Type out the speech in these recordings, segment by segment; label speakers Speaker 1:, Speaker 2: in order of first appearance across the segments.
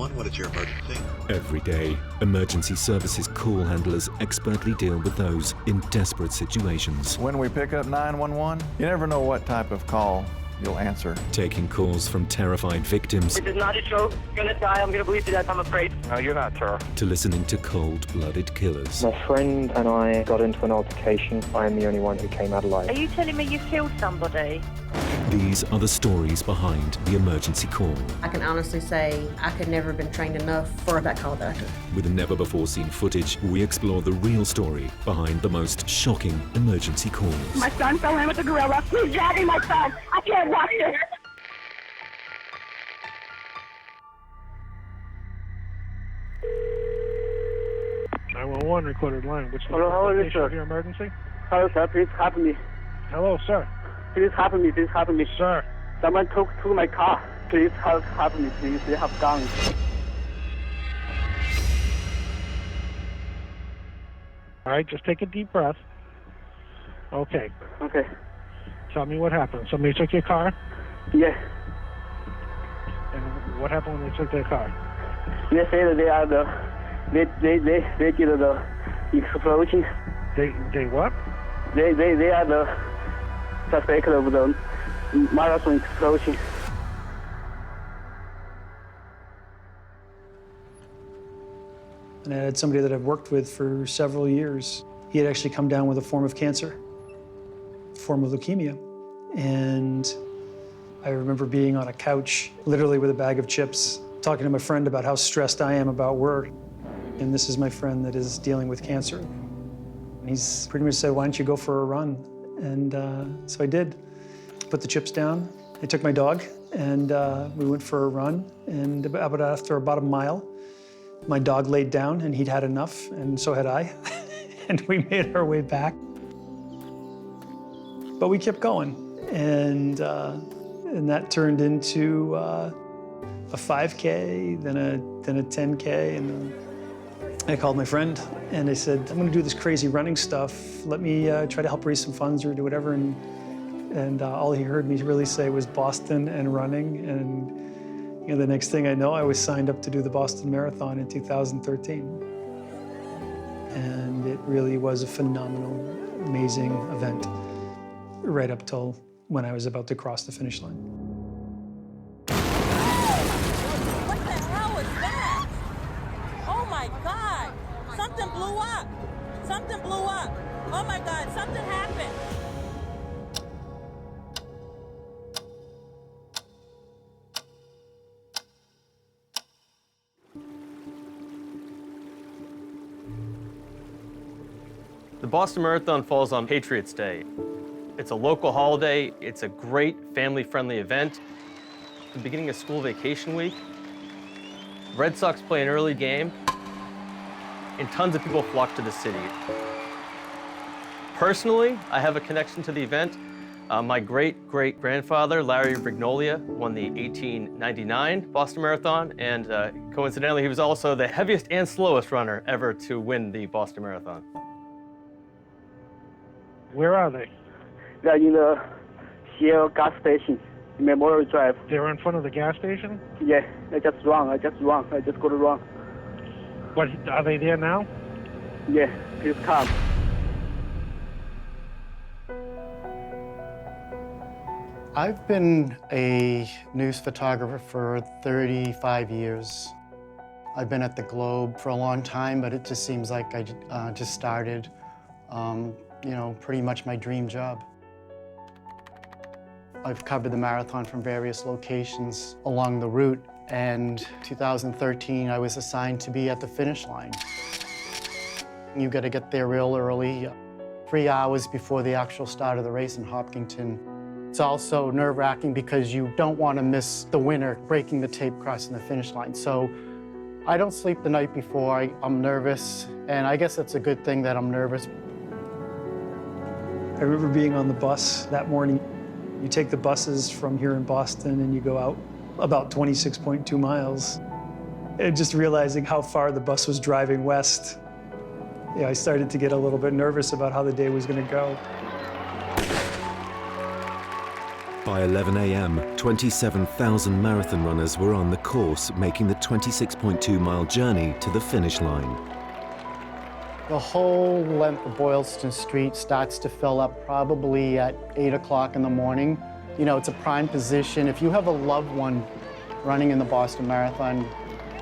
Speaker 1: 911, what is your emergency?
Speaker 2: Every day, emergency services call handlers expertly deal with those in desperate situations.
Speaker 3: When we pick up 911, you never know what type of call you'll answer.
Speaker 2: Taking calls from terrified victims.
Speaker 4: This is not a joke. I'm gonna die. I'm gonna bleed to death, I'm afraid.
Speaker 5: No, you're not, sir.
Speaker 2: To listening to cold-blooded killers.
Speaker 6: My friend and I got into an altercation. I am the only one who came out alive.
Speaker 7: Are you telling me you killed somebody?
Speaker 2: These are the stories behind the emergency call.
Speaker 8: I can honestly say I could never have been trained enough for that call doctor.
Speaker 2: With never-before-seen footage, we explore the real story behind the most shocking emergency calls.
Speaker 9: My son fell in with a gorilla. He's dragging my son. I can't watch this.
Speaker 5: .911 recorded line. Which
Speaker 10: hello, how is it, sir?
Speaker 5: Your emergency?
Speaker 10: Hello, sir. Please help me.
Speaker 5: Hello, sir.
Speaker 10: Please help me. Please help me.
Speaker 5: Sir.
Speaker 10: Someone took my car. Please help me, please. They have guns.
Speaker 5: All right, just take a deep breath. Okay.
Speaker 10: Okay.
Speaker 5: Tell me what happened. Somebody took your car?
Speaker 10: Yeah.
Speaker 5: And what happened when they took their car?
Speaker 10: They say that they are they did the explosion.
Speaker 5: They what?
Speaker 10: They are the suspect of the marathon explosion.
Speaker 11: And I had somebody that I've worked with for several years. He had actually come down with a form of cancer, a form of leukemia. And I remember being on a couch, literally with a bag of chips, talking to my friend about how stressed I am about work. And this is my friend that is dealing with cancer. And he's pretty much said, why don't you go for a run? And so I did. Put the chips down. I took my dog, and we went for a run. And after about a mile, my dog laid down, and he'd had enough, and so had I. And we made our way back. But we kept going, and that turned into a 5K, then a 10K, and I called my friend, and I said, I'm gonna do this crazy running stuff. Let me try to help raise some funds or do whatever. And all he heard me really say was Boston and running. And the next thing I know, I was signed up to do the Boston Marathon in 2013. And it really was a phenomenal, amazing event right up till when I was about to cross the finish line.
Speaker 12: What the hell was that? Oh my God, something blew up. Something blew up. Oh my God, something happened.
Speaker 13: The Boston Marathon falls on Patriots' Day. It's a local holiday. It's a great family-friendly event. The beginning of school vacation week. Red Sox play an early game, and tons of people flock to the city. Personally, I have a connection to the event. My great-great-grandfather, Larry Brignolia, won the 1899 Boston Marathon, and coincidentally, he was also the heaviest and slowest runner ever to win the Boston Marathon.
Speaker 5: Where are they?
Speaker 10: They're in the Shell gas station, Memorial Drive.
Speaker 5: They're in front of the gas station?
Speaker 10: Yeah, I just go to run.
Speaker 5: What, are they there now?
Speaker 10: Yeah, please come.
Speaker 14: I've been a news photographer for 35 years. I've been at the Globe for a long time, but it just seems like I just started. Pretty much my dream job. I've covered the marathon from various locations along the route, and 2013 I was assigned to be at the finish line. You got to get there real early, 3 hours before the actual start of the race in Hopkinton. It's also nerve-wracking because you don't want to miss the winner breaking the tape crossing the finish line. So I don't sleep the night before. I'm nervous, and I guess it's a good thing that I'm nervous.
Speaker 11: I remember being on the bus that morning. You take the buses from here in Boston and you go out about 26.2 miles. And just realizing how far the bus was driving west, I started to get a little bit nervous about how the day was going to go.
Speaker 2: By 11 a.m., 27,000 marathon runners were on the course, making the 26.2-mile journey to the finish line.
Speaker 14: The whole length of Boylston Street starts to fill up probably at 8 o'clock in the morning. You know, it's a prime position. If you have a loved one running in the Boston Marathon,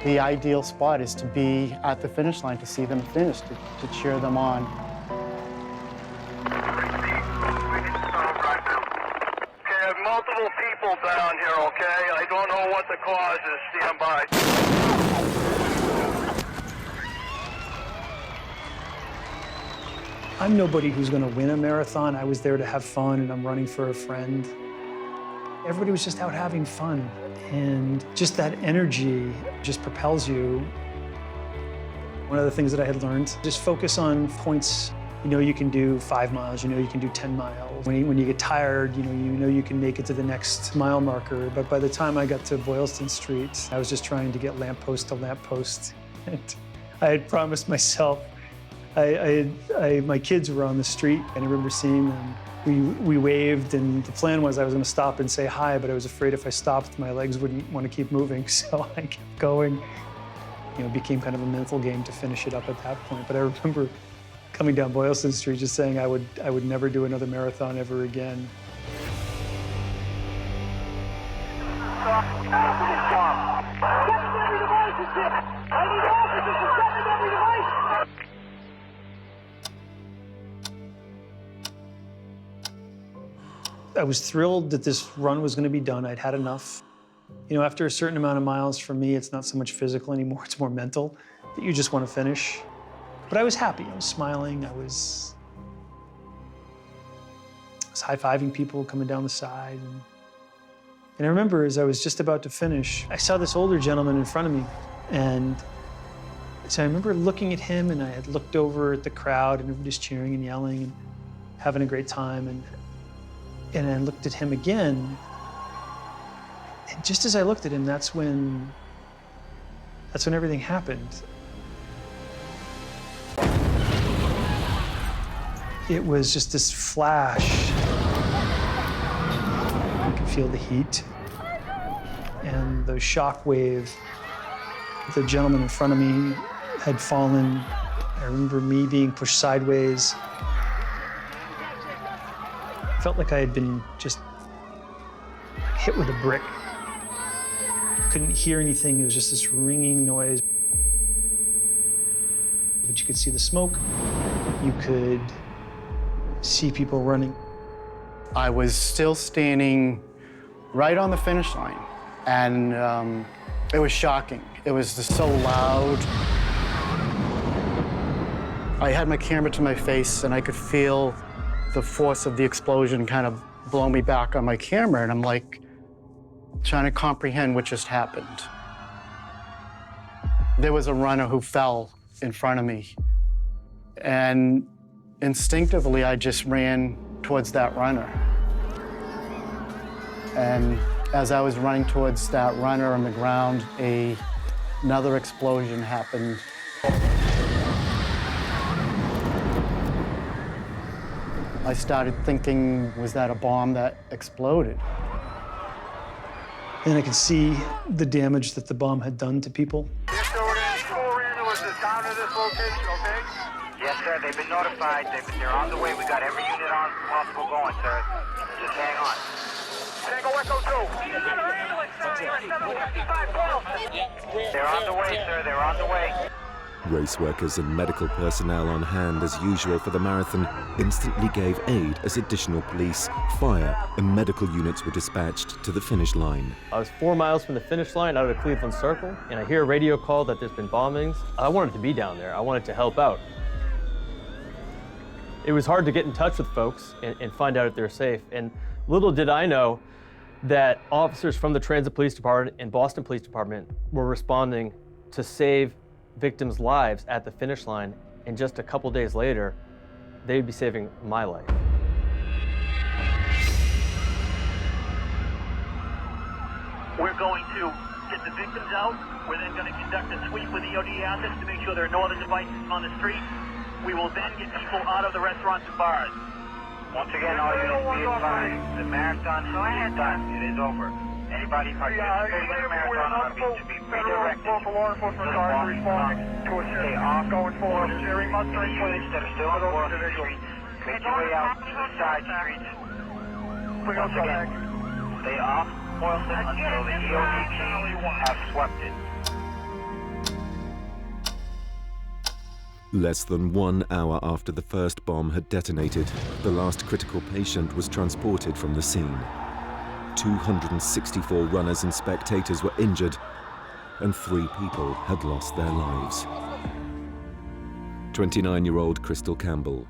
Speaker 14: the ideal spot is to be at the finish line to see them finish, to cheer them on.
Speaker 1: Multiple people down here, okay? I don't know what the cause is. Stand by.
Speaker 11: I'm nobody who's going to win a marathon. I was there to have fun, and I'm running for a friend. Everybody was just out having fun, and just that energy just propels you. One of the things that I had learned, just focus on points. You know you can do 5 miles, you know you can do 10 miles. When you get tired, you know you can make it to the next mile marker. But by the time I got to Boylston Street, I was just trying to get lamppost to lamppost. And I had promised myself, my kids were on the street, and I remember seeing them. We waved, and the plan was I was going to stop and say hi, but I was afraid if I stopped, my legs wouldn't want to keep moving, so I kept going. You know, it became kind of a mental game to finish it up at that point. But I remember coming down Boylston Street just saying I would never do another marathon ever again. I was thrilled that this run was going to be done. I'd had enough. You know, after a certain amount of miles, for me, it's not so much physical anymore, it's more mental, that you just want to finish. But I was happy, I was smiling, I was high-fiving people coming down the side. And I remember as I was just about to finish, I saw this older gentleman in front of me. And so I remember looking at him, and I had looked over at the crowd, and everybody's cheering and yelling and having a great time. And I looked at him again. And just as I looked at him, that's when everything happened. It was just this flash. I could feel the heat and the shock wave. The gentleman in front of me had fallen. I remember me being pushed sideways. I felt like I had been just hit with a brick. I couldn't hear anything. It was just this ringing noise. But you could see the smoke. You could see people running.
Speaker 14: I was still standing right on the finish line, and it was shocking. It was just so loud. I had my camera to my face, and I could feel the force of the explosion kind of blow me back on my camera, and I'm like trying to comprehend what just happened. There was a runner who fell in front of me, and instinctively, I just ran towards that runner. And as I was running towards that runner on the ground, another explosion happened. I started thinking, was that a bomb that exploded?
Speaker 11: And I could see the damage that the bomb had done to people.
Speaker 1: Yes, sir, there's 4 ambulances down to this location, okay?
Speaker 15: Yes, sir. They've been notified. They're on the way. We got every unit on possible going, sir. Just hang on.
Speaker 1: Tango Echo 2. Another ambulance, 755.
Speaker 15: They're on the way, sir. They're on the way.
Speaker 2: Race workers and medical personnel on hand as usual for the marathon instantly gave aid as additional police, fire and medical units were dispatched to the finish line.
Speaker 13: I was 4 miles from the finish line out of Cleveland Circle, and I hear a radio call that there's been bombings. I wanted to be down there. I wanted to help out. It was hard to get in touch with folks and find out if they're safe. And little did I know that officers from the Transit Police Department and Boston Police Department were responding to save victims' lives at the finish line. And just a couple days later, they'd be saving my life.
Speaker 16: We're going to get the victims out. We're then going to conduct a sweep with EOD assets to make sure there are no other devices on the street. We will then get people out of the restaurants and bars.
Speaker 15: Once again, all units be advised, the marathon is done. It is over. Anybody participating in the marathon to be redirected to the Boston Front. Stay off going forward. Units that are still on Boylston Street, make your way out to the side streets. Once again, stay off Boylston until the EOD team have swept it.
Speaker 2: Less than 1 hour after the first bomb had detonated, the last critical patient was transported from the scene. 264 runners and spectators were injured, and 3 people had lost their lives. 29-year-old Crystal Campbell,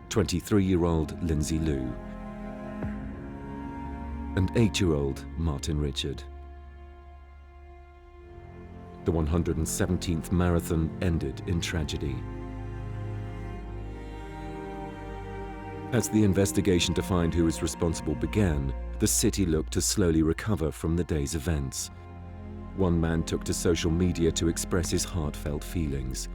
Speaker 2: 23-year-old Lindsay Liu, and 8-year-old Martin Richard. The 117th marathon ended in tragedy. As the investigation to find who was responsible began, the city looked to slowly recover from the day's events. One man took to social media to express his heartfelt feelings.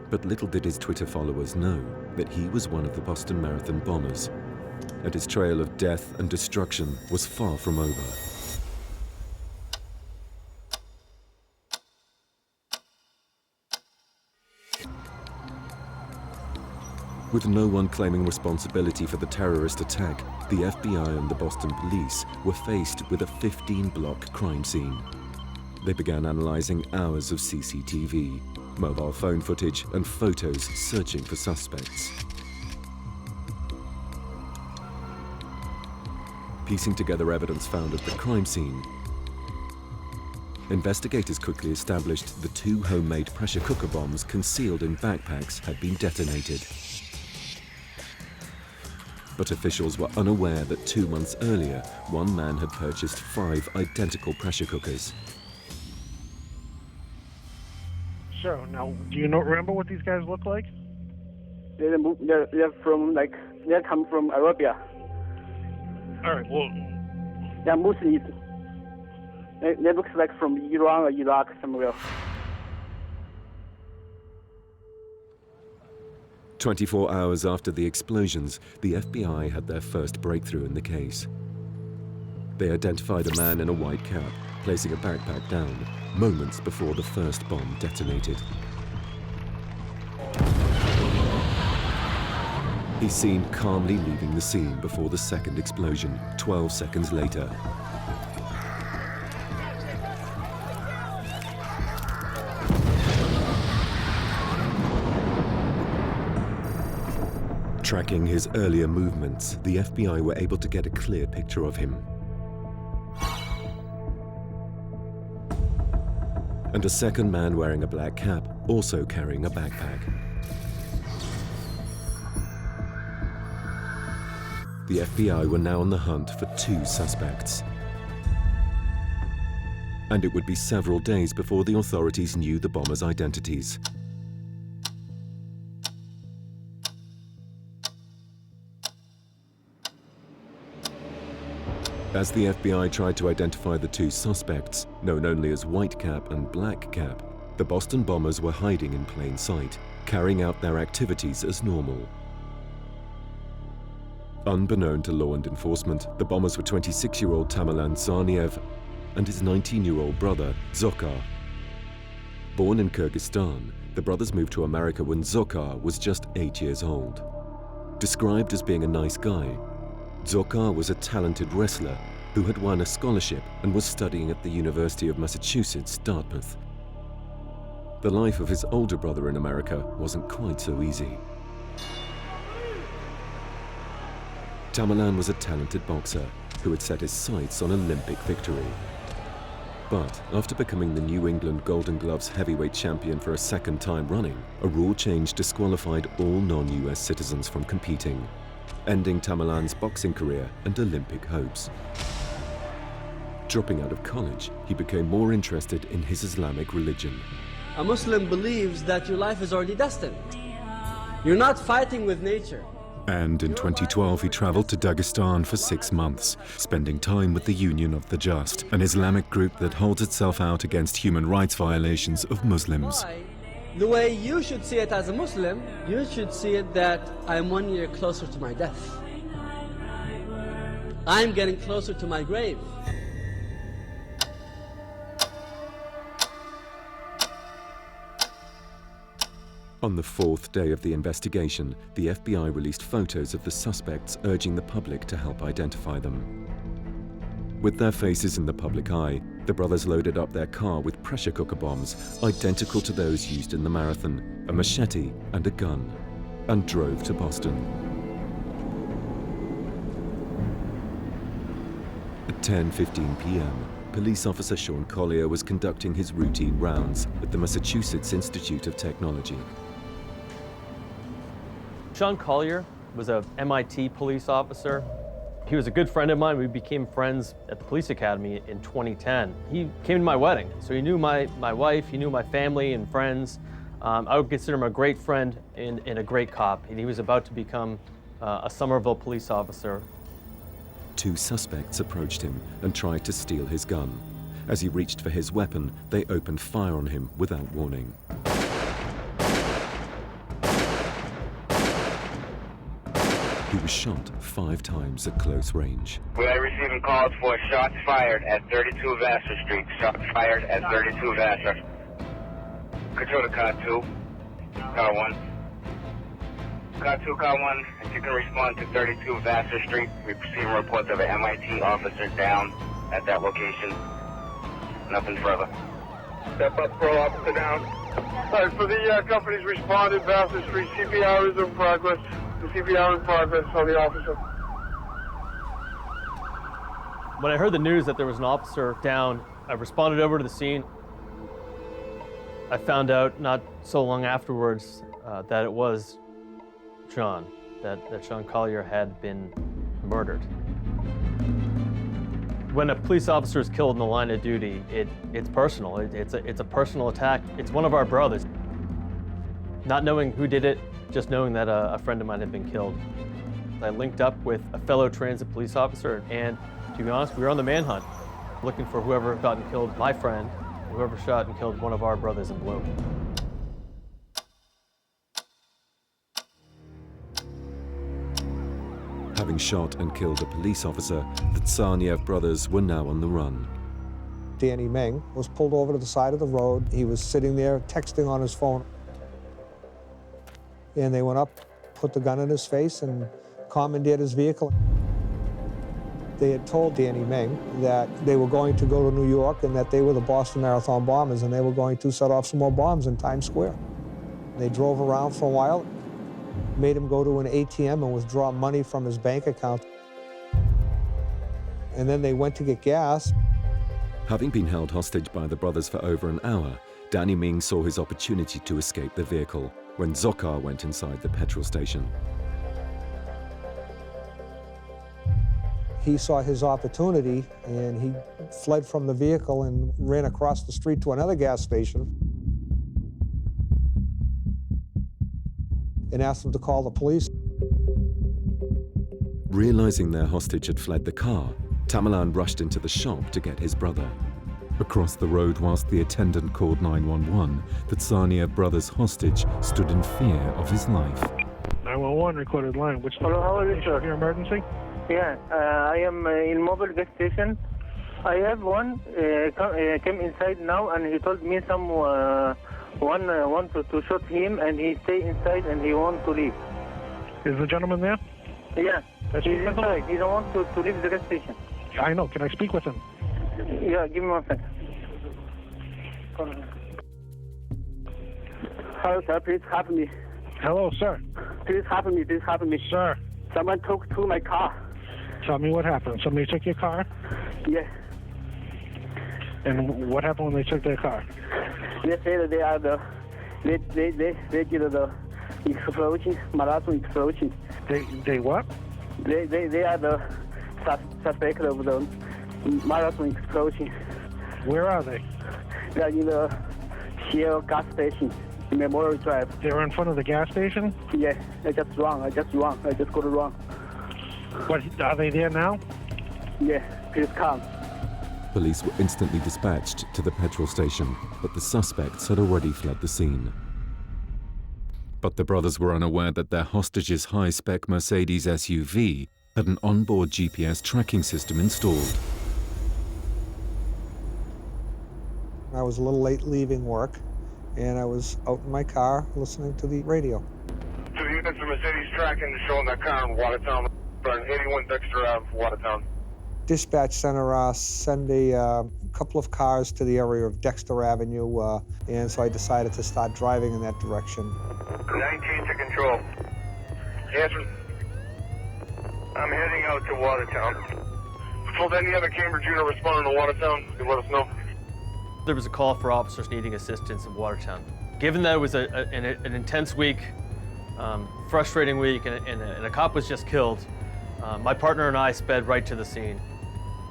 Speaker 2: But little did his Twitter followers know that he was one of the Boston Marathon bombers, and his trail of death and destruction was far from over. With no one claiming responsibility for the terrorist attack, the FBI and the Boston police were faced with a 15-block crime scene. They began analyzing hours of CCTV, mobile phone footage, and photos searching for suspects. Piecing together evidence found at the crime scene, investigators quickly established the 2 homemade pressure cooker bombs concealed in backpacks had been detonated. But officials were unaware that 2 months earlier, one man had purchased 5 identical pressure cookers.
Speaker 5: So, now, do you remember what these guys look like?
Speaker 10: They're come from Arabia.
Speaker 5: All right, well...
Speaker 10: Yeah, mostly, they look like from Iran or Iraq, somewhere.
Speaker 2: 24 hours after the explosions, the FBI had their first breakthrough in the case. They identified a man in a white cap, placing a backpack down, moments before the first bomb detonated. He's seen calmly leaving the scene before the second explosion, 12 seconds later. Tracking his earlier movements, the FBI were able to get a clear picture of him. And a second man wearing a black cap, also carrying a backpack. The FBI were now on the hunt for 2 suspects. And it would be several days before the authorities knew the bombers' identities. As the FBI tried to identify the 2 suspects, known only as White Cap and Black Cap, the Boston bombers were hiding in plain sight, carrying out their activities as normal. Unbeknown to law and enforcement, the bombers were 26-year-old Tamerlan Tsarnaev and his 19-year-old brother, Dzhokhar. Born in Kyrgyzstan, the brothers moved to America when Dzhokhar was just 8 years old. Described as being a nice guy, Dzhokhar was a talented wrestler who had won a scholarship and was studying at the University of Massachusetts, Dartmouth. The life of his older brother in America wasn't quite so easy. Tamerlan was a talented boxer who had set his sights on Olympic victory. But after becoming the New England Golden Gloves heavyweight champion for a second time running, a rule change disqualified all non-US citizens from competing, ending Tamerlan's boxing career and Olympic hopes. Dropping out of college, he became more interested in his Islamic religion.
Speaker 17: A Muslim believes that your life is already destined. You're not fighting with nature.
Speaker 2: And in 2012, he traveled to Dagestan for 6 months, spending time with the Union of the Just, an Islamic group that holds itself out against human rights violations of Muslims.
Speaker 17: The way you should see it as a Muslim, you should see it that I'm 1 year closer to my death. I'm getting closer to my grave.
Speaker 2: On the 4th day of the investigation, the FBI released photos of the suspects, urging the public to help identify them. With their faces in the public eye, the brothers loaded up their car with pressure cooker bombs, identical to those used in the marathon, a machete and a gun, and drove to Boston. At 10:15 p.m., police officer Sean Collier was conducting his routine rounds at the Massachusetts Institute of Technology.
Speaker 13: Sean Collier was a MIT police officer. He was a good friend of mine. We became friends at the police academy in 2010. He came to my wedding, so he knew my wife, he knew my family and friends. I would consider him a great friend and a great cop. And he was about to become a Somerville police officer.
Speaker 2: 2 suspects approached him and tried to steal his gun. As he reached for his weapon, they opened fire on him without warning. He was shot 5 times at close range.
Speaker 1: We are receiving calls for shots fired at 32 Vassar Street. Shots fired at 32 Vassar. Control to car 2, car 1. Car 2, car 1, if you can respond to 32 Vassar Street, we receive reports of an MIT officer down at that location. Nothing further. Step up, pro officer down.
Speaker 18: All right, for the companies responded, Vassar Street, CPR is in progress. The CPR in progress on the officer.
Speaker 13: When I heard the news that there was an officer down, I responded over to the scene. I found out not so long afterwards that it was Sean, that Sean Collier had been murdered. When a police officer is killed in the line of duty, it's personal. It's a personal attack. It's one of our brothers. Not knowing who did it, just knowing that a friend of mine had been killed. I linked up with a fellow transit police officer, and to be honest, we were on the manhunt, looking for whoever shot and killed my friend, whoever shot and killed one of our brothers in blue.
Speaker 2: Having shot and killed a police officer, the Tsarnaev brothers were now on the run.
Speaker 19: Danny Meng was pulled over to the side of the road. He was sitting there texting on his phone. And they went up, put the gun in his face, and commandeered his vehicle. They had told Danny Meng that they were going to go to New York and that they were the Boston Marathon bombers and they were going to set off some more bombs in Times Square. They drove around for a while, made him go to an ATM and withdraw money from his bank account. And then they went to get gas.
Speaker 2: Having been held hostage by the brothers for over an hour, Danny Meng saw his opportunity to escape the vehicle when Zokar went inside the petrol station.
Speaker 19: He saw his opportunity and he fled from the vehicle and ran across the street to another gas station and asked them to call the police.
Speaker 2: Realizing their hostage had fled the car, Tamerlan rushed into the shop to get his brother. Across the road, whilst the attendant called 911, the Tsarnaev brothers' hostage stood in fear of his life.
Speaker 5: 911 recorded line. Which
Speaker 4: Hello, how are you, sir?
Speaker 5: Your emergency?
Speaker 4: Yeah, I am in mobile gas station. I have one came inside now, and he told me some one want to shoot him, and he stay inside and he want to leave.
Speaker 5: Is the gentleman there?
Speaker 4: Yeah,
Speaker 5: That's
Speaker 4: he's inside. He don't want to leave the gas station.
Speaker 5: I know. Can I speak with him?
Speaker 4: Yeah, give me 1 second. Hello, sir. Please help me.
Speaker 5: Hello, sir.
Speaker 4: Please help me. Please help me.
Speaker 5: Sir.
Speaker 4: Someone took to my car.
Speaker 5: Tell me what happened. Somebody took your car?
Speaker 4: Yes.
Speaker 5: And what happened when they took their car?
Speaker 4: They say that they are they did the explosion, marathon explosion.
Speaker 5: They what?
Speaker 4: They are the suspect of the marathon explosion.
Speaker 5: Where are they?
Speaker 4: They are in the Shell gas station
Speaker 10: Memorial Drive.
Speaker 5: They were in front of the gas station?
Speaker 10: Yeah, I just go to wrong.
Speaker 5: What, are they there now?
Speaker 10: Yeah, please come.
Speaker 2: Police were instantly dispatched to the petrol station, but the suspects had already fled the scene. But the brothers were unaware that their hostage's high-spec Mercedes SUV had an onboard GPS tracking system installed.
Speaker 19: I was a little late leaving work, and I was out in my car listening to the radio.
Speaker 18: To the units of Mercedes tracking showing that car in Watertown, burn 81 Dexter Ave, Watertown.
Speaker 19: Dispatch center sent a couple of cars to the area of Dexter Avenue, and so I decided to start driving in that direction.
Speaker 18: 19 to control. Yes, I'm heading out to Watertown. Told any other Cambridge unit responding to Watertown, you let us know.
Speaker 13: There was a call for officers needing assistance in Watertown. Given that it was an intense week, frustrating week, and a cop was just killed, my partner and I sped right to the scene.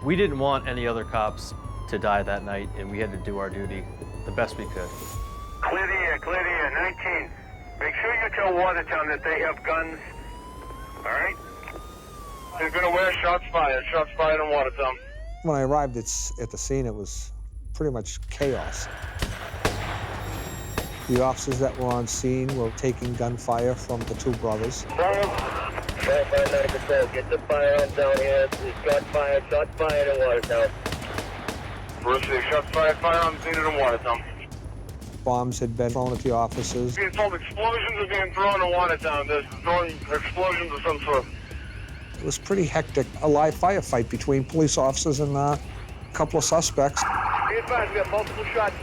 Speaker 13: We didn't want any other cops to die that night, and we had to do our duty the best we could.
Speaker 18: Clear the air, 19. Make sure you tell Watertown that they have guns, all right? They're gonna wear shots fired in Watertown.
Speaker 19: When I arrived at the scene, it was pretty much chaos. The officers that were on scene were taking gunfire from the two brothers.
Speaker 1: Firefighter 9 control, get the firearms down here. Shots fired in Watertown.
Speaker 18: First, shots fired, firearms needed in Watertown.
Speaker 19: Bombs had been thrown at the officers.
Speaker 18: Being told explosions are being thrown in Watertown. There's throwing explosions of some sort.
Speaker 19: It was pretty hectic, a live firefight between police officers and a couple of suspects.
Speaker 18: Be advised, we have multiple shots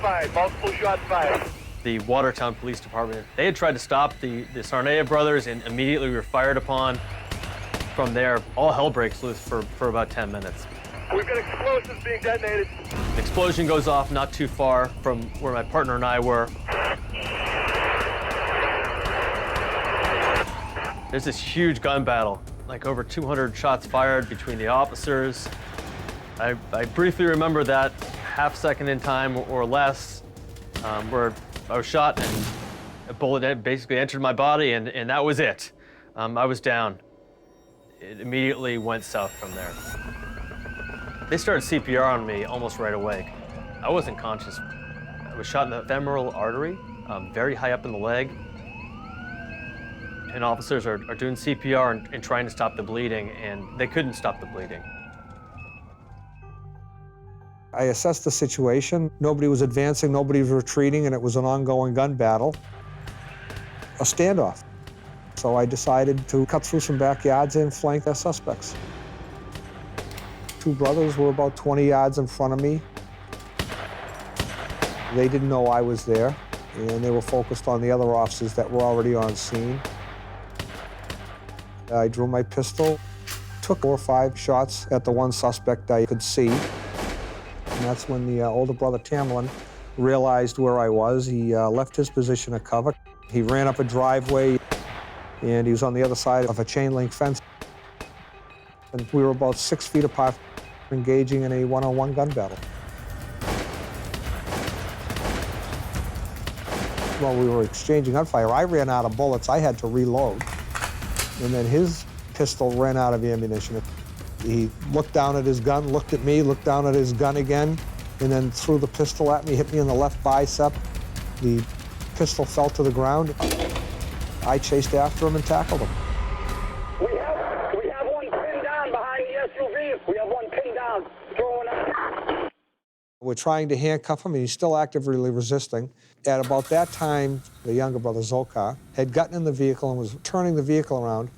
Speaker 18: fired.
Speaker 13: The Watertown Police Department, they had tried to stop the Tsarnaev brothers, and immediately we were fired upon. From there, all hell breaks loose for about 10 minutes.
Speaker 18: We've got explosives being detonated.
Speaker 13: An explosion goes off not too far from where my partner and I were. There's this huge gun battle, like over 200 shots fired between the officers. I briefly remember that half second in time or less, where I was shot and a bullet basically entered my body, and that was it. I was down. It immediately went south from there. They started CPR on me almost right away. I wasn't conscious. I was shot in the femoral artery, very high up in the leg. And officers are doing CPR and trying to stop the bleeding, and they couldn't stop the bleeding.
Speaker 19: I assessed the situation. Nobody was advancing, nobody was retreating, and it was an ongoing gun battle, a standoff. So I decided to cut through some backyards and flank the suspects. Two brothers were about 20 yards in front of me. They didn't know I was there, and they were focused on the other officers that were already on scene. I drew my pistol, took 4 or 5 shots at the one suspect I could see. And that's when the older brother, Tamerlan, realized where I was. He left his position of cover. He ran up a driveway, and he was on the other side of a chain-link fence. And we were about 6 feet apart, engaging in a one-on-one gun battle. While we were exchanging gunfire, I ran out of bullets. I had to reload. And then his pistol ran out of ammunition. He looked down at his gun, looked at me, looked down at his gun again, and then threw the pistol at me, hit me in the left bicep. The pistol fell to the ground. I chased after him and tackled him.
Speaker 15: We have one pinned down behind the SUV. We have one pinned down, throwing out.
Speaker 19: We're trying to handcuff him, and he's still actively resisting. At about that time, the younger brother, Zokar, had gotten in the vehicle and was turning the vehicle around,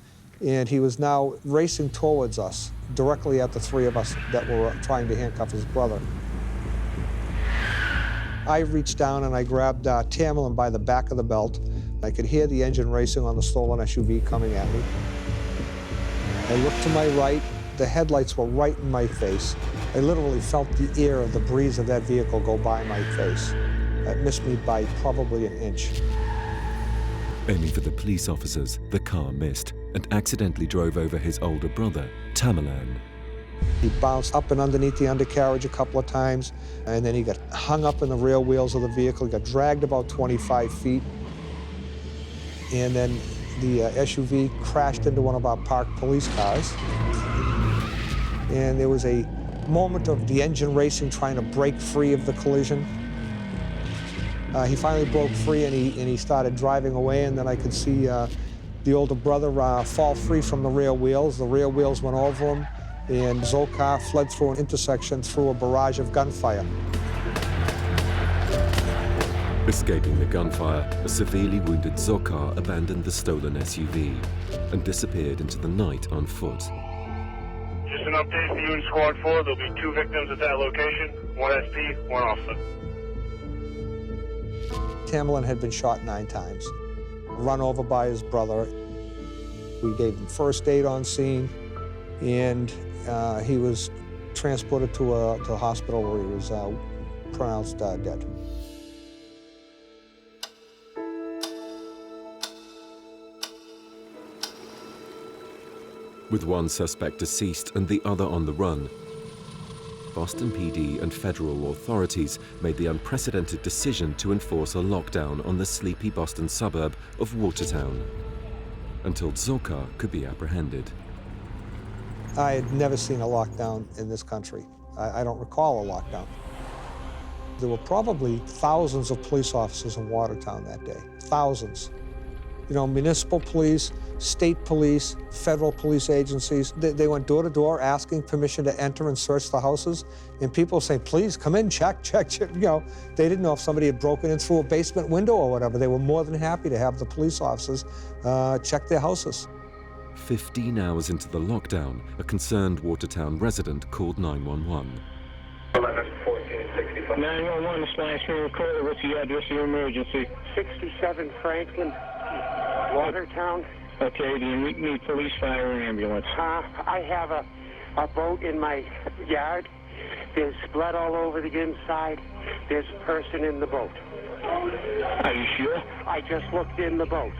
Speaker 19: and he was now racing towards us, directly at the 3 of us that were trying to handcuff his brother. I reached down and I grabbed Tamerlan by the back of the belt. I could hear the engine racing on the stolen SUV coming at me. I looked to my right. The headlights were right in my face. I literally felt the air of the breeze of that vehicle go by my face. It missed me by probably an inch.
Speaker 2: Aiming for the police officers, the car missed and accidentally drove over his older brother, Tamerlan.
Speaker 19: He bounced up and underneath the undercarriage a couple of times, and then he got hung up in the rear wheels of the vehicle. He got dragged about 25 feet. and then the SUV crashed into one of our parked police cars. And there was a moment of the engine racing, trying to break free of the collision. He finally broke free, and he started driving away, and then I could see the older brother fall free from the rear wheels. The rear wheels went over him, and Dzhokhar fled through an intersection through a barrage of gunfire.
Speaker 2: Escaping the gunfire, a severely wounded Dzhokhar abandoned the stolen SUV and disappeared into the night on foot.
Speaker 18: Just an update for you in Squad 4. There'll be 2 victims at that location, 1 SP, 1 officer.
Speaker 19: Tamerlan had been shot 9 times, run over by his brother. We gave him first aid on scene, and he was transported to a hospital where he was pronounced dead.
Speaker 2: With one suspect deceased and the other on the run, Boston PD and federal authorities made the unprecedented decision to enforce a lockdown on the sleepy Boston suburb of Watertown until Dzhokhar could be apprehended.
Speaker 19: I had never seen a lockdown in this country. I don't recall a lockdown. There were probably thousands of police officers in Watertown that day, thousands. You know, municipal police, state police, federal police agencies. They went door to door asking permission to enter and search the houses. And people saying, please come in, check. You know, they didn't know if somebody had broken in through a basement window or whatever. They were more than happy to have the police officers check their houses.
Speaker 2: 15 hours into the lockdown, a concerned Watertown resident called 911.
Speaker 20: 911, slash recorder. What's the address of your emergency?
Speaker 21: 67 Franklin, Watertown.
Speaker 20: Okay, do you need police, fire, or ambulance?
Speaker 21: I have a boat in my yard. There's blood all over the inside. There's a person in the boat.
Speaker 20: Are you sure?
Speaker 21: I just looked in the boat.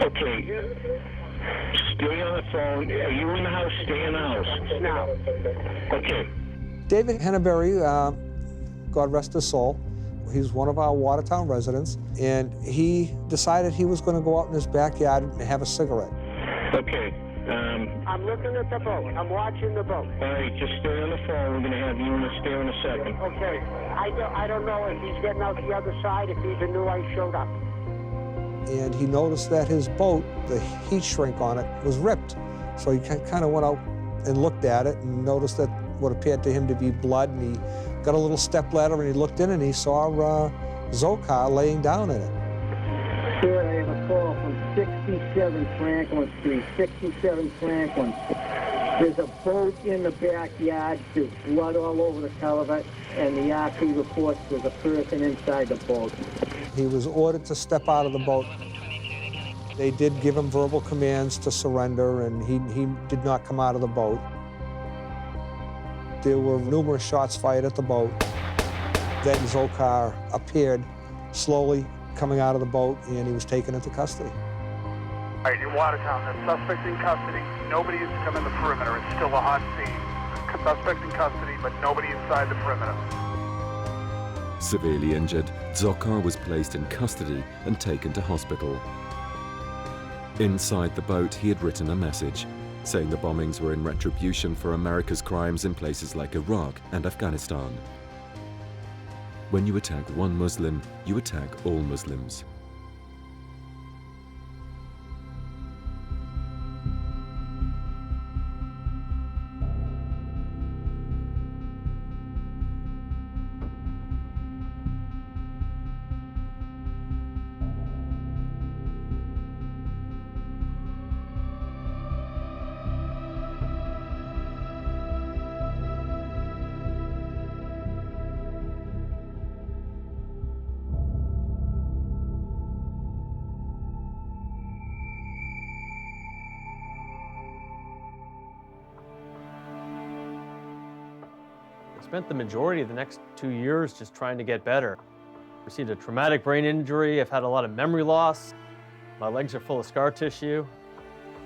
Speaker 20: Okay. Stay on the phone. Are you in the house? Stay in the house.
Speaker 21: No.
Speaker 20: Okay.
Speaker 19: David Henneberry, God rest his soul, he's one of our Watertown residents, and he decided he was going to go out in his backyard and have a cigarette.
Speaker 20: Okay.
Speaker 21: I'm looking at the boat. I'm watching the boat.
Speaker 20: All right, just stay on the phone. We're going to have you in the stare in a second.
Speaker 21: Okay. I don't know if he's getting out the other side, if he even knew I showed up.
Speaker 19: And he noticed that his boat, the heat shrink on it, was ripped. So he kind of went out and looked at it and noticed that what appeared to him to be blood, and he got a little stepladder and he looked in and he saw Dzhokhar laying down in it.
Speaker 21: Sir, I have a call from 67 Franklin Street, 67 Franklin. There's a boat in the backyard, there's blood all over the culvert, and the RP reports there's a person inside the boat.
Speaker 19: He was ordered to step out of the boat. They did give him verbal commands to surrender, and he did not come out of the boat. There were numerous shots fired at the boat. Then Dzhokhar appeared slowly coming out of the boat, and he was taken into custody.
Speaker 15: All right, in Watertown, the suspect in custody. Nobody has come in the perimeter. It's still a hot scene. Suspect in custody, but nobody inside the perimeter.
Speaker 2: Severely injured, Dzhokhar was placed in custody and taken to hospital. Inside the boat, he had written a message, saying the bombings were in retribution for America's crimes in places like Iraq and Afghanistan. When you attack one Muslim, you attack all Muslims.
Speaker 13: Spent the majority of the next 2 years just trying to get better. Received a traumatic brain injury. I've had a lot of memory loss. My legs are full of scar tissue,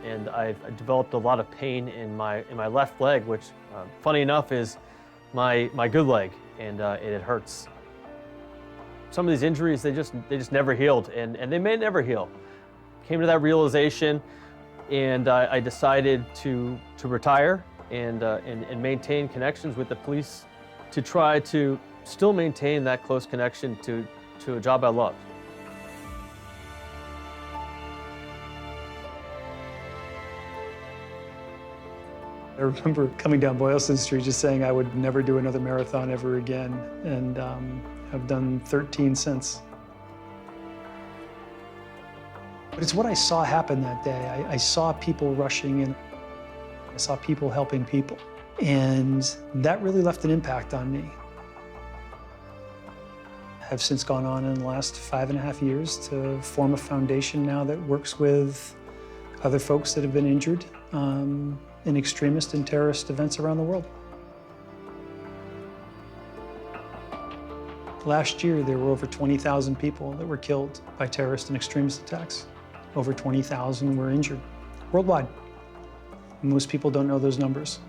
Speaker 13: and I've developed a lot of pain in my left leg, which, funny enough, is my good leg, and it hurts. Some of these injuries, they just never healed, and they may never heal. came to that realization, and I decided to retire and maintain connections with the police to try to still maintain that close connection to a job I loved.
Speaker 11: I remember coming down Boylston Street just saying I would never do another marathon ever again, and I've done 13 since. But it's what I saw happen that day. I saw people rushing in. I saw people helping people, and that really left an impact on me. I have since gone on in the last 5.5 years to form a foundation now that works with other folks that have been injured in extremist and terrorist events around the world. Last year, there were over 20,000 people that were killed by terrorist and extremist attacks. Over 20,000 were injured worldwide. Most people don't know those numbers.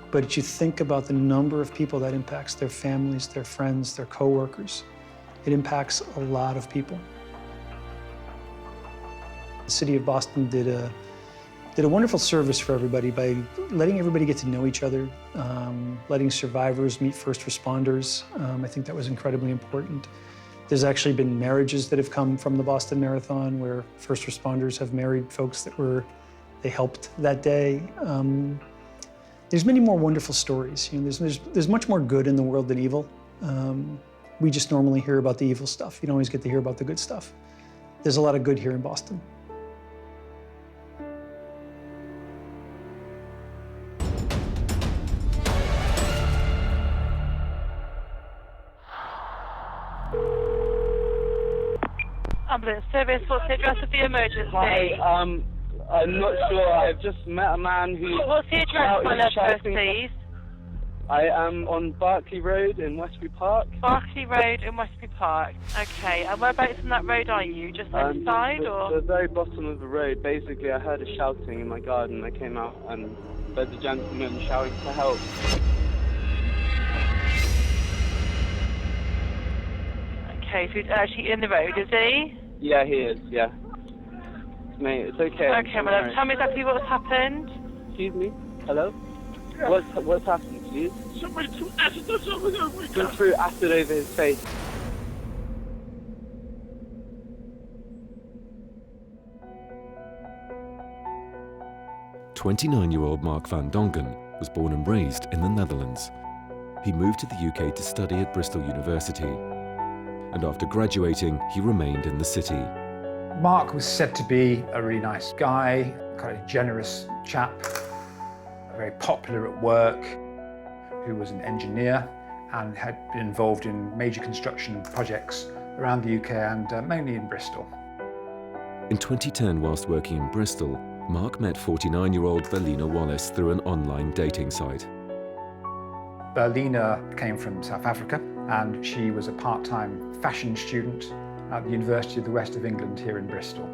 Speaker 11: But you think about the number of people that impacts, their families, their friends, their coworkers. It impacts a lot of people. The city of Boston did a wonderful service for everybody by letting everybody get to know each other, letting survivors meet first responders. I think that was incredibly important. There's actually been marriages that have come from the Boston Marathon where first responders have married folks that they helped that day. There's many more wonderful stories. You know, there's much more good in the world than evil. We just normally hear about the evil stuff. You don't always get to hear about the good stuff. There's a lot of good here in Boston.
Speaker 7: Ambulance service, what's the address of the emergency?
Speaker 3: Hi, I'm not sure. I've just met a man who...
Speaker 7: What's the address, my love, first, please?
Speaker 3: I am on Berkeley Road in Westbury Park.
Speaker 7: Berkeley Road in Westbury Park. Okay, and whereabouts on that road are you? Just left side, or...?
Speaker 3: The very bottom of the road. Basically, I heard a shouting in my garden. I came out and there's a gentleman shouting for help.
Speaker 7: Okay, so he's actually in the road, is he?
Speaker 3: Yeah, he is, yeah. Mate, it's okay.
Speaker 7: Okay, my love, tell me exactly what's happened.
Speaker 3: Excuse me? Hello? What's happened, please?
Speaker 20: Somebody threw acid or something over me.
Speaker 3: Someone threw acid over his face.
Speaker 2: "29-year-old Mark van Dongen was born and raised in the Netherlands. He moved to the UK to study at Bristol University, and after graduating, he remained in the city.
Speaker 22: Mark was said to be a really nice guy, kind of generous chap, very popular at work, who was an engineer and had been involved in major construction projects around the UK and mainly in Bristol.
Speaker 2: In 2010, whilst working in Bristol, Mark met 49-year-old Berlina Wallace through an online dating site.
Speaker 22: Berlina came from South Africa, and she was a part-time fashion student at the University of the West of England here in Bristol.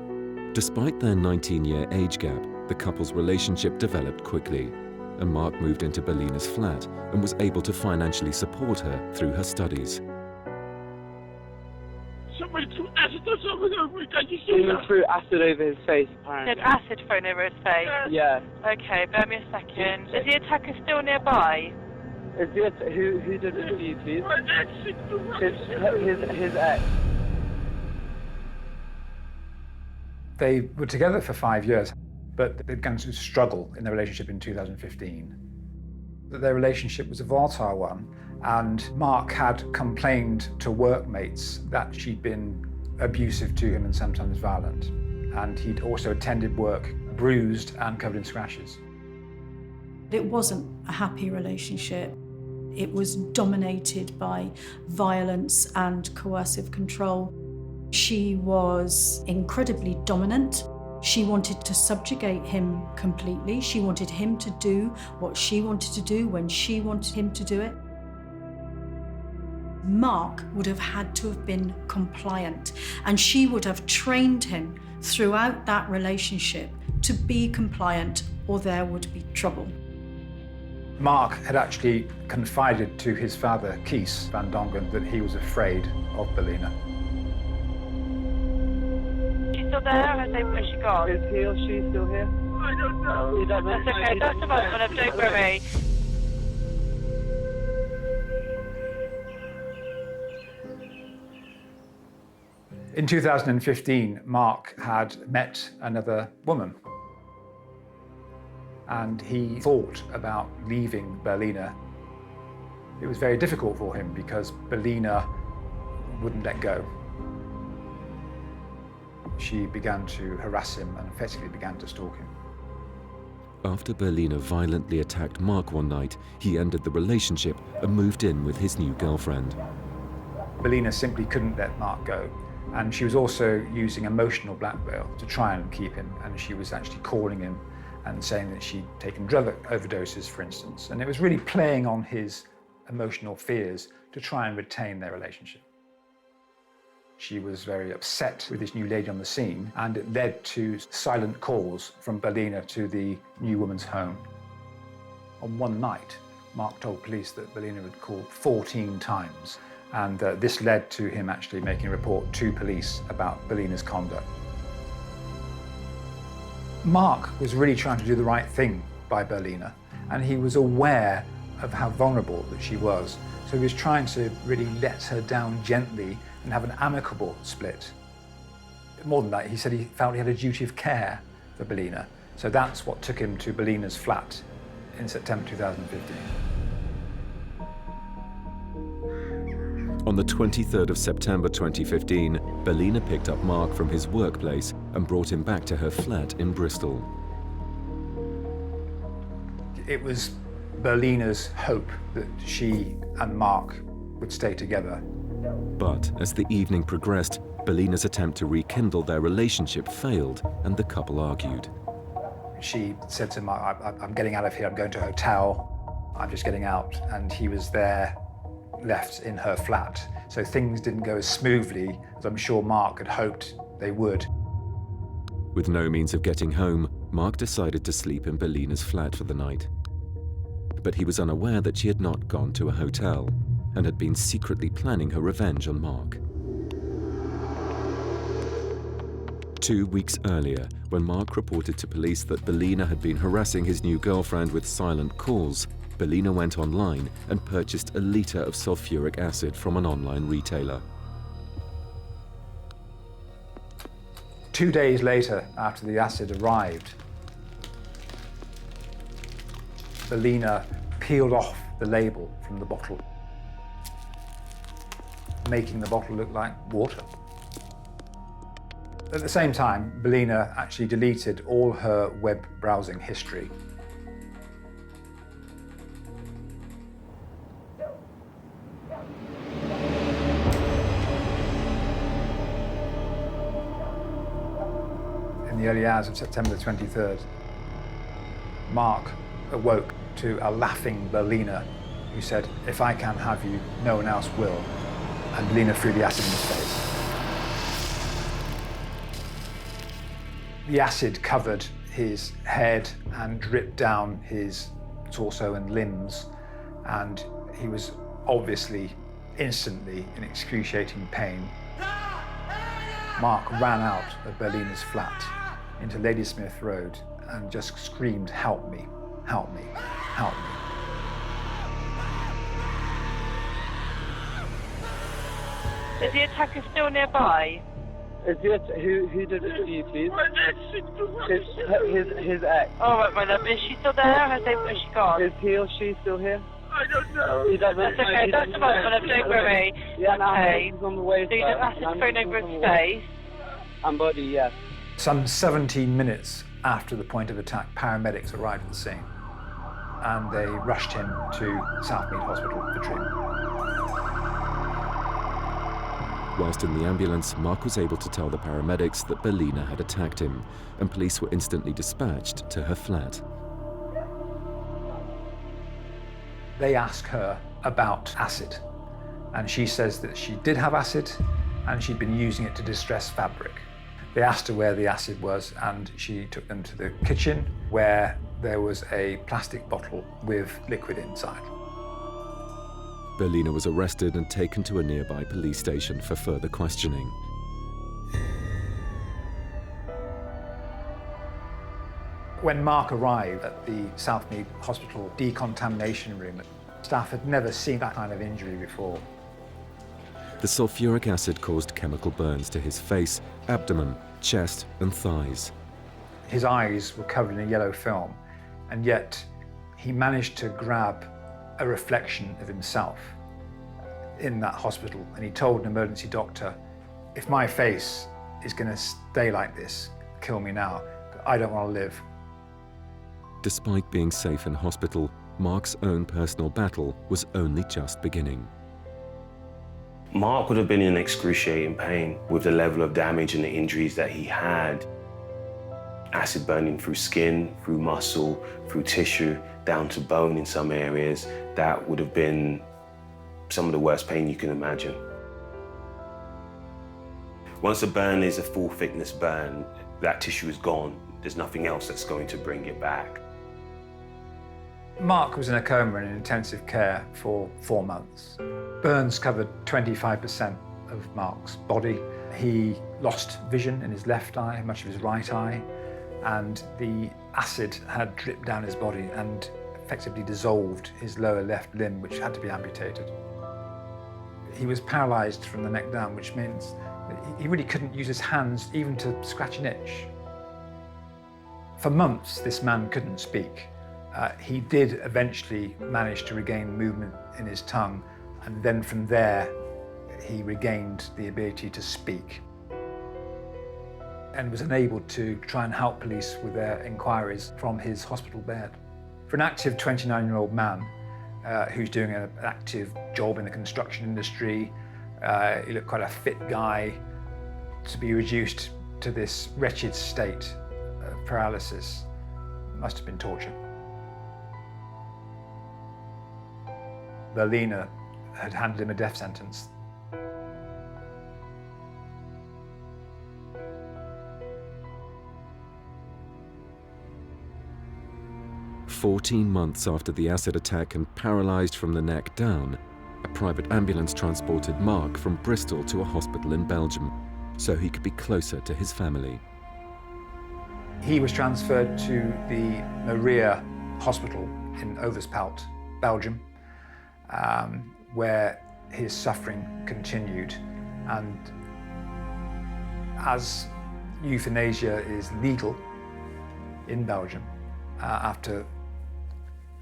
Speaker 2: Despite their 19-year age gap, the couple's relationship developed quickly, and Mark moved into Berlina's flat and was able to financially support her through her studies.
Speaker 20: Somebody threw acid or something over me. Can you see
Speaker 3: Someone
Speaker 20: that?
Speaker 3: threw acid over his face, apparently.
Speaker 7: Did acid thrown over his face?
Speaker 3: Yeah.
Speaker 7: Okay, bear me a second. Is the attacker still nearby?
Speaker 3: Who did this to you, please? His ex.
Speaker 22: They were together for 5 years, but they began to struggle in their relationship in 2015. Their relationship was a volatile one, and Mark had complained to workmates that she'd been abusive to him and sometimes violent. And he'd also attended work bruised and covered in scratches.
Speaker 23: It wasn't a happy relationship. It was dominated by violence and coercive control. She was incredibly dominant. She wanted to subjugate him completely. She wanted him to do what she wanted to do when she wanted him to do it. Mark would have had to have been compliant, and she would have trained him throughout that relationship to be compliant, or there would be trouble.
Speaker 22: Mark had actually confided to his father, Kees van Dongen, that he was afraid of Berlina.
Speaker 7: She's still still there? Has she gone?
Speaker 3: Is he or she still here?
Speaker 7: I don't know. That's okay. That's about one of don't worry.
Speaker 22: In 2015, Mark had met another woman. And he thought about leaving Berlina. It was very difficult for him because Berlina wouldn't let go. She began to harass him and effectively began to stalk him.
Speaker 2: After Berlina violently attacked Mark one night, he ended the relationship and moved in with his new girlfriend.
Speaker 22: Berlina simply couldn't let Mark go. And she was also using emotional blackmail to try and keep him. And she was actually calling him and saying that she'd taken drug overdoses, for instance. And it was really playing on his emotional fears to try and retain their relationship. She was very upset with this new lady on the scene, and it led to silent calls from Berlina to the new woman's home. On one night, Mark told police that Berlina had called 14 times, and this led to him actually making a report to police about Berlina's conduct. Mark was really trying to do the right thing by Berlina, and he was aware of how vulnerable that she was. So he was trying to really let her down gently and have an amicable split. More than that, he said he felt he had a duty of care for Berlina. So that's what took him to Berlina's flat in September 2015.
Speaker 2: On the 23rd of September 2015, Berlina picked up Mark from his workplace and brought him back to her flat in Bristol.
Speaker 22: It was Berlina's hope that she and Mark would stay together.
Speaker 2: But as the evening progressed, Berlina's attempt to rekindle their relationship failed, and the couple argued.
Speaker 22: She said to Mark, I'm getting out of here, I'm going to a hotel, I'm just getting out, and he was there, left in her flat. So things didn't go as smoothly as I'm sure Mark had hoped they would.
Speaker 2: With no means of getting home, Mark decided to sleep in Berlina's flat for the night. But he was unaware that she had not gone to a hotel and had been secretly planning her revenge on Mark. 2 weeks earlier, when Mark reported to police that Berlina had been harassing his new girlfriend with silent calls, Berlina went online and purchased a litre of sulfuric acid from an online retailer.
Speaker 22: 2 days later, after the acid arrived, Berlina peeled off the label from the bottle, making the bottle look like water. At the same time, Berlina actually deleted all her web browsing history. In the early hours of September 23rd, Mark awoke to a laughing Berlina who said, "If I can't have you, no one else will." And Berlina threw the acid in his face. The acid covered his head and dripped down his torso and limbs, and he was obviously instantly in excruciating pain. Mark ran out of Berlina's flat into Ladysmith Road and just screamed, "Help me, help me, help me."
Speaker 7: Is the attacker still nearby?
Speaker 3: Is who did it to you, please? His ex.
Speaker 7: All right, my love. Is she still there? Has she gone?
Speaker 3: Is he or she still here?
Speaker 7: I don't know. That's okay. That's fine, my love. Don't worry.
Speaker 3: Yeah,
Speaker 7: okay.
Speaker 3: he's on the way.
Speaker 7: So you don't have to phone over his face.
Speaker 3: And body, yes.
Speaker 22: Some 17 minutes after the point of attack, paramedics arrived at the scene, and they rushed him to Southmead Hospital for treatment.
Speaker 2: Whilst in the ambulance, Mark was able to tell the paramedics that Berlina had attacked him, and police were instantly dispatched to her flat.
Speaker 22: They asked her about acid, and she says that she did have acid, and she'd been using it to distress fabric. They asked her where the acid was, and she took them to the kitchen, where there was a plastic bottle with liquid inside.
Speaker 2: Berlina was arrested and taken to a nearby police station for further questioning.
Speaker 22: When Mark arrived at the Southmead Hospital decontamination room, staff had never seen that kind of injury before.
Speaker 2: The sulfuric acid caused chemical burns to his face, abdomen, chest and thighs.
Speaker 22: His eyes were covered in a yellow film, and yet he managed to grab a reflection of himself in that hospital, and he told an emergency doctor, if my face is going to stay like this, kill me now, I don't want to live.
Speaker 2: Despite being safe in hospital, Mark's own personal battle was only just beginning.
Speaker 6: Mark would have been in excruciating pain with the level of damage and the injuries that he had. Acid burning through skin, through muscle, through tissue, down to bone in some areas. That would have been some of the worst pain you can imagine. Once a burn is a full thickness burn, that tissue is gone. There's nothing else that's going to bring it back.
Speaker 22: Mark was in a coma and in intensive care for 4 months. Burns covered 25% of Mark's body. He lost vision in his left eye, much of his right eye, and the acid had dripped down his body and effectively dissolved his lower left limb, which had to be amputated. He was paralysed from the neck down, which means that he really couldn't use his hands even to scratch an itch. For months, this man couldn't speak. He did eventually manage to regain movement in his tongue, and then from there, he regained the ability to speak and was enabled to try and help police with their inquiries from his hospital bed. For an active 29-year-old man who's doing an active job in the construction industry, he looked quite a fit guy, to be reduced to this wretched state of paralysis must have been torture. Berliner had handed him a death sentence.
Speaker 2: "14 months after the acid attack and paralysed from the neck down, a private ambulance transported Mark from Bristol to a hospital in Belgium so he could be closer to his family.
Speaker 22: He was transferred to the Maria Hospital in Overspelt, Belgium, where his suffering continued. And as euthanasia is legal in Belgium, after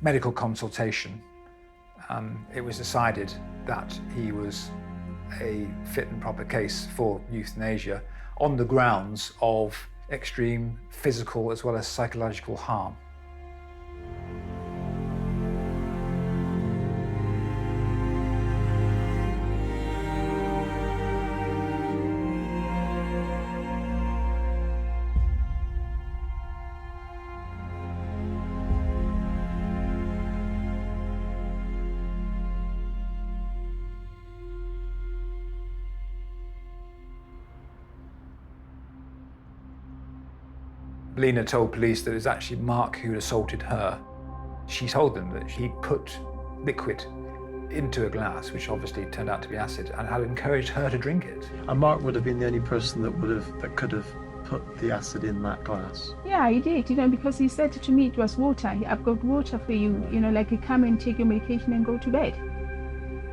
Speaker 22: medical consultation, it was decided that he was a fit and proper case for euthanasia on the grounds of extreme physical as well as psychological harm. Lena told police that it was actually Mark who had assaulted her. She told them that he put liquid into a glass, which obviously turned out to be acid, and had encouraged her to drink it.
Speaker 8: And Mark would have been the only person that could have put the acid in that glass.
Speaker 9: Yeah, he did, because he said to me it was water. I've got water for you, like you come and take your medication and go to bed.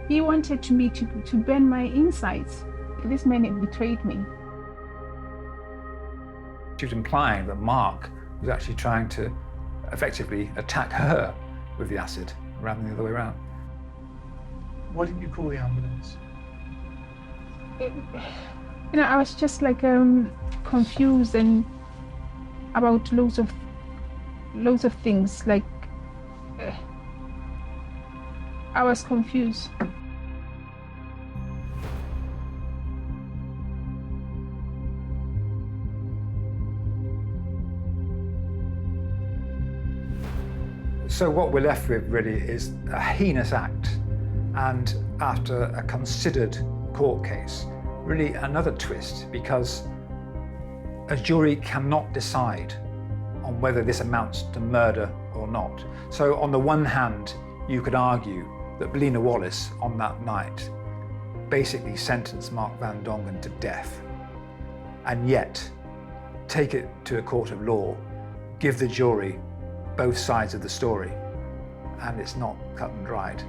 Speaker 9: He wanted me to burn my insides. This man had betrayed me.
Speaker 22: She was implying that Mark was actually trying to effectively attack her with the acid rather than the other way around.
Speaker 8: Why didn't you call the ambulance?
Speaker 9: I was just confused and about loads of things. I was confused.
Speaker 22: So what we're left with really is a heinous act, and after a considered court case, really another twist, because a jury cannot decide on whether this amounts to murder or not. So on the one hand, you could argue that Belina Wallace on that night basically sentenced Mark Van Dongen to death, and yet take it to a court of law, give the jury both sides of the story, and it's not cut and dried.